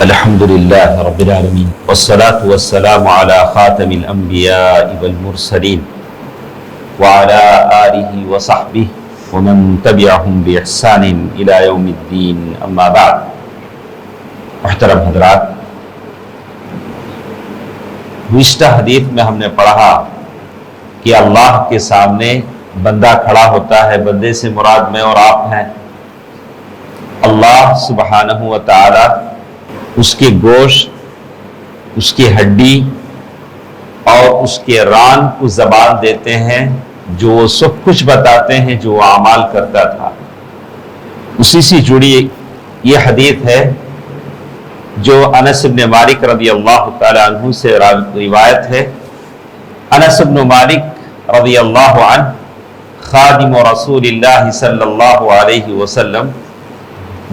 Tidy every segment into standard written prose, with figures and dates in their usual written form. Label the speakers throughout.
Speaker 1: الحمد لله رب العالمين والصلاة والسلام على خاتم الأنبياء والمرسلين وعلى آله وصحبه ومن تبعهم بإحسان إلى يوم الدين أما بعد. محترم حضرات، گزشتہ حدیث میں ہم نے پڑھا کہ اللہ کے سامنے بندہ کھڑا ہوتا ہے. بندے سے مراد میں اور آپ ہیں. اللہ سبحانہ و تعالی اس کے گوشت، اس کی ہڈی اور اس کے ران کو زبان دیتے ہیں، جو سب کچھ بتاتے ہیں جو اعمال کرتا تھا. اسی سے جڑی یہ حدیث ہے جو انس بن مالک رضی اللہ تعالی عنہ سے روایت ہے. انس بن مالک رضی اللہ عنہ خادم رسول اللہ صلی اللہ علیہ وسلم،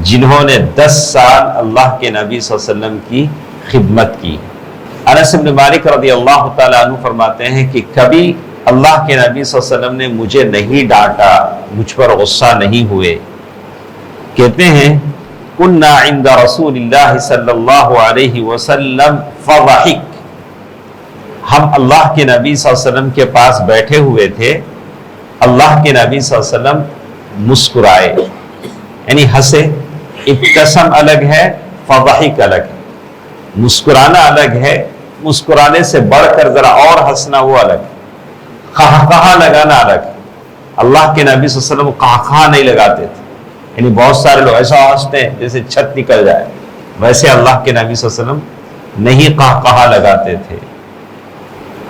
Speaker 1: جنہوں نے 10 سال اللہ کے نبی صلی اللہ علیہ وسلم کی خدمت کی. انس بن مالک رضی اللہ تعالیٰ عنہ فرماتے ہیں کہ کبھی اللہ کے نبی صلی اللہ علیہ وسلم نے مجھے نہیں ڈانٹا، مجھ پر غصہ نہیں ہوئے. کہتے ہیں کنا عند رسول اللہ صلی اللہ علیہ وسلم فضحک، ہم اللہ کے نبی صلی اللہ علیہ وسلم کے پاس بیٹھے ہوئے تھے. اللہ کے نبی صلی اللہ علیہ وسلم مسکرائے، یعنی ہنسے. ابتسم الگ ہے، فضحک الگ ہے. مسکرانا الگ ہے، مسکرانے سے بڑھ کر ذرا اور ہنسنا وہ الگ ہے. قہقہا لگانا الگ ہے. اللہ کے نبی صلی اللہ علیہ وسلم قہقہا نہیں لگاتے تھے. یعنی بہت سارے لوگ ایسا ہنستے ہیں جیسے چھت نکل جائے، ویسے اللہ کے نبی صلی اللہ علیہ وسلم نہیں قہقہا لگاتے تھے.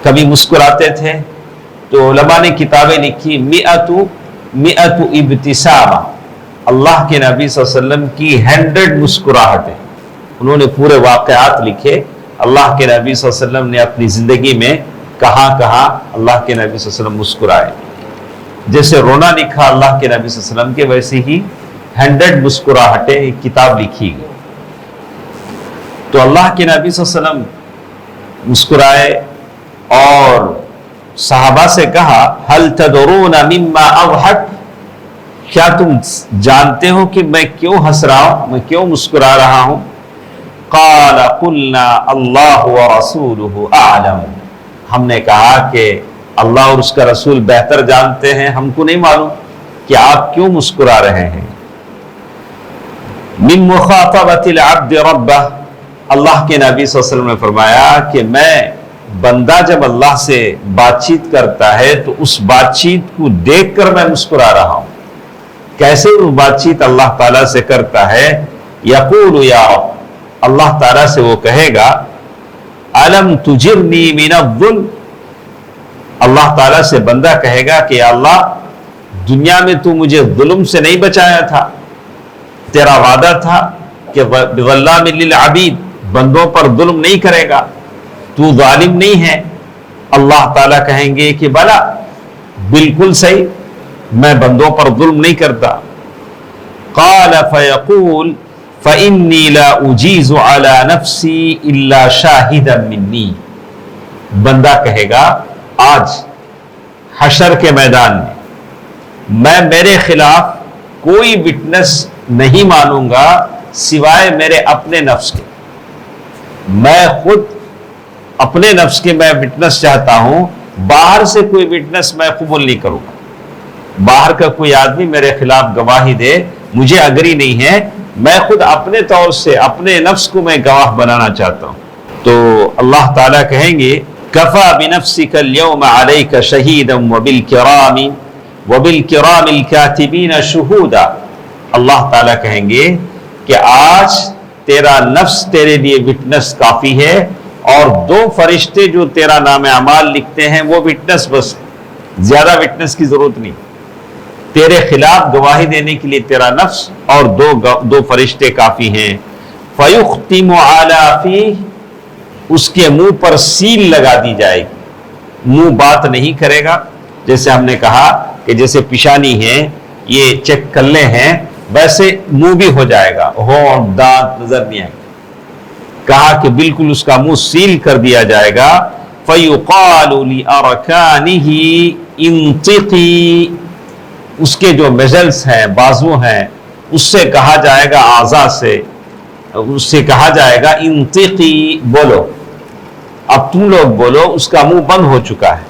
Speaker 1: کبھی مسکراتے تھے تو علماء نے کتابیں لکھی مئت ابتسامہ، اللہ کے نبی صلی اللہ علیہ وسلم کی 100 مسکراہٹیں. انہوں نے پورے واقعات لکھے اللہ کے نبی صلی اللہ علیہ وسلم نے اپنی زندگی میں کہاں کہاں اللہ کے نبی صلی اللہ علیہ وسلم مسکرائے. جیسے رونا لکھا اللہ کے نبی صلی اللہ علیہ وسلم کے، ویسے ہی 100 مسکراہٹیں ایک کتاب لکھی گئی. تو اللہ کے نبی صلی اللہ علیہ وسلم مسکرائے اور صحابہ سے کہا هل تدرون مما اضحك، کیا تم جانتے ہو کہ میں کیوں ہنس رہا ہوں، میں کیوں مسکرا رہا ہوں؟ قال قلنا اللہ ورسولہ اعلم، ہم نے کہا کہ اللہ اور اس کا رسول بہتر جانتے ہیں، ہم کو نہیں معلوم کہ آپ کیوں مسکرا رہے ہیں. من مخاطبۃ العبد ربہ، اللہ کے نبی صلی اللہ علیہ وسلم نے فرمایا کہ میں بندہ جب اللہ سے بات چیت کرتا ہے تو اس بات چیت کو دیکھ کر میں مسکرا رہا ہوں. کیسے وہ بات چیت اللہ تعالیٰ سے کرتا ہے؟ یقول یا رب، اللہ تعالیٰ سے وہ کہے گا الم تجرنی من الظلم، اللہ تعالیٰ سے بندہ کہے گا کہ یا اللہ دنیا میں تو مجھے ظلم سے نہیں بچایا تھا، تیرا وعدہ تھا کہ بظلام للعبید، بندوں پر ظلم نہیں کرے گا، تو ظالم نہیں ہے. اللہ تعالیٰ کہیں گے کہ بلا، بالکل صحیح، میں بندوں پر ظلم نہیں کرتا. قال فیقول فإنی لا اجیز علی نفسی الا شاہدا منی، بندہ کہے گا آج حشر کے میدان میں میرے خلاف کوئی وٹنس نہیں مانوں گا سوائے میرے اپنے نفس کے. میں خود اپنے نفس کے میں وٹنس چاہتا ہوں، باہر سے کوئی وٹنس میں قبول نہیں کروں گا. باہر کا کوئی آدمی میرے خلاف گواہی دے، مجھے اگری نہیں ہے، میں خود اپنے طور سے اپنے نفس کو میں گواہ بنانا چاہتا ہوں. تو اللہ تعالیٰ کہیں گے کفا بنفسک اليوم علیک شہیدا وبالکرام الکاتبین شہودا، اللہ تعالیٰ کہیں گے کہ آج تیرا نفس تیرے لیے وٹنس کافی ہے، اور 2 فرشتے جو تیرا نام اعمال لکھتے ہیں وہ وٹنس، بس زیادہ وٹنس کی ضرورت نہیں. تیرے خلاف گواہی دینے کے لیے تیرا نفس اور 2 فرشتے کافی ہیں. فَيُخْتِمُ عَلَى فِيهِ، اس کے منہ پر سیل لگا دی جائے گی، منہ بات نہیں کرے گا. جیسے ہم نے کہا کہ جیسے پیشانی ہے، یہ چیک کلے ہیں، ویسے منہ بھی ہو جائے گا، ہونٹ دانت نظر نہیں آئے گا. کہا کہ بالکل اس کا منہ سیل کر دیا جائے گا. فَيُقَالُ لِأَرْكَانِهِ انطِقِي، اس کے جو مزلس ہیں، بازو ہیں، اس سے کہا جائے گا، اعضاء سے اس سے کہا جائے گا انطقی، بولو، اب تم لوگ بولو، اس کا منہ بند ہو چکا ہے.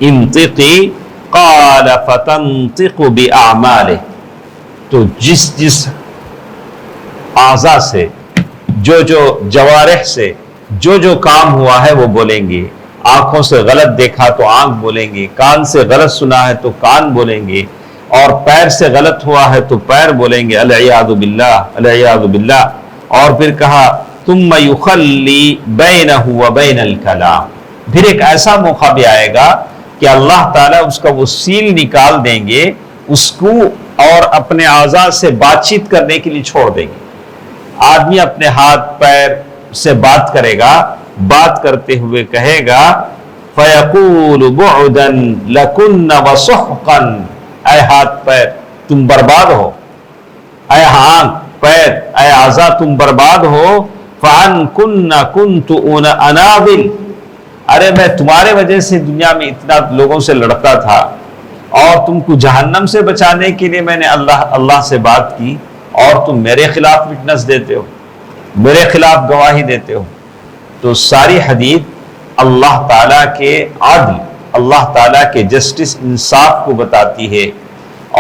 Speaker 1: انطقی قال فتنطق باعمالہ، تو جس اعضاء سے، جو جوارح سے جو کام ہوا ہے وہ بولیں گے. آنکھوں سے غلط دیکھا تو آنکھ بولیں گے، کان سے غلط سنا ہے تو کان بولیں گے، اور پیر سے غلط ہوا ہے تو پیر بولیں گے. العیاذ باللہ، العیاذ باللہ. اور پھر کہا ثم یخلی بینہ وبین الکلام، پھر ایک ایسا موقع بھی آئے گا کہ اللہ تعالیٰ اس کا وہ سیل نکال دیں گے، اس کو اور اپنے اعضاء سے بات چیت کرنے کے لیے چھوڑ دیں گے. آدمی اپنے ہاتھ پیر سے بات کرے گا، بات کرتے ہوئے کہے گا فَيَقُولُ بُعْدًا لَكُنَّ وَسُحْقًا، اے ہاتھ پیر تم برباد ہو، اے آنکھ پیر اے اعضاء تم برباد ہو. فَعَنْكُنَّ كُنْتُ أَنَابِلْ، ارے میں تمہارے وجہ سے دنیا میں اتنا لوگوں سے لڑتا تھا، اور تم کو جہنم سے بچانے کے لیے میں نے اللہ سے بات کی، اور تم میرے خلاف وٹنس دیتے ہو، میرے خلاف گواہی دیتے ہو. تو ساری حدیث اللہ تعالیٰ کے عدل، اللہ تعالیٰ کے جسٹس، انصاف کو بتاتی ہے،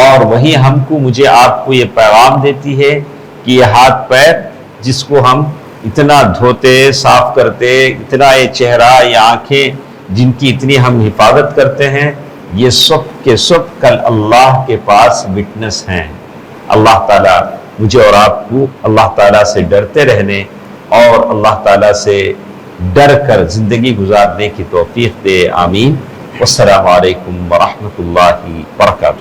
Speaker 1: اور وہی ہم کو، مجھے آپ کو یہ پیغام دیتی ہے کہ یہ ہاتھ پیر جس کو ہم اتنا دھوتے صاف کرتے، اتنا یہ چہرہ، یہ آنکھیں جن کی اتنی ہم حفاظت کرتے ہیں، یہ سب کے سب کل اللہ کے پاس وٹنس ہیں. اللہ تعالیٰ مجھے اور آپ کو اللہ تعالیٰ سے ڈرتے رہنے اور اللہ تعالیٰ سے ڈر کر زندگی گزارنے کی توفیق دے. آمین. والسلام علیکم ورحمۃ اللہ وبرکاتہ.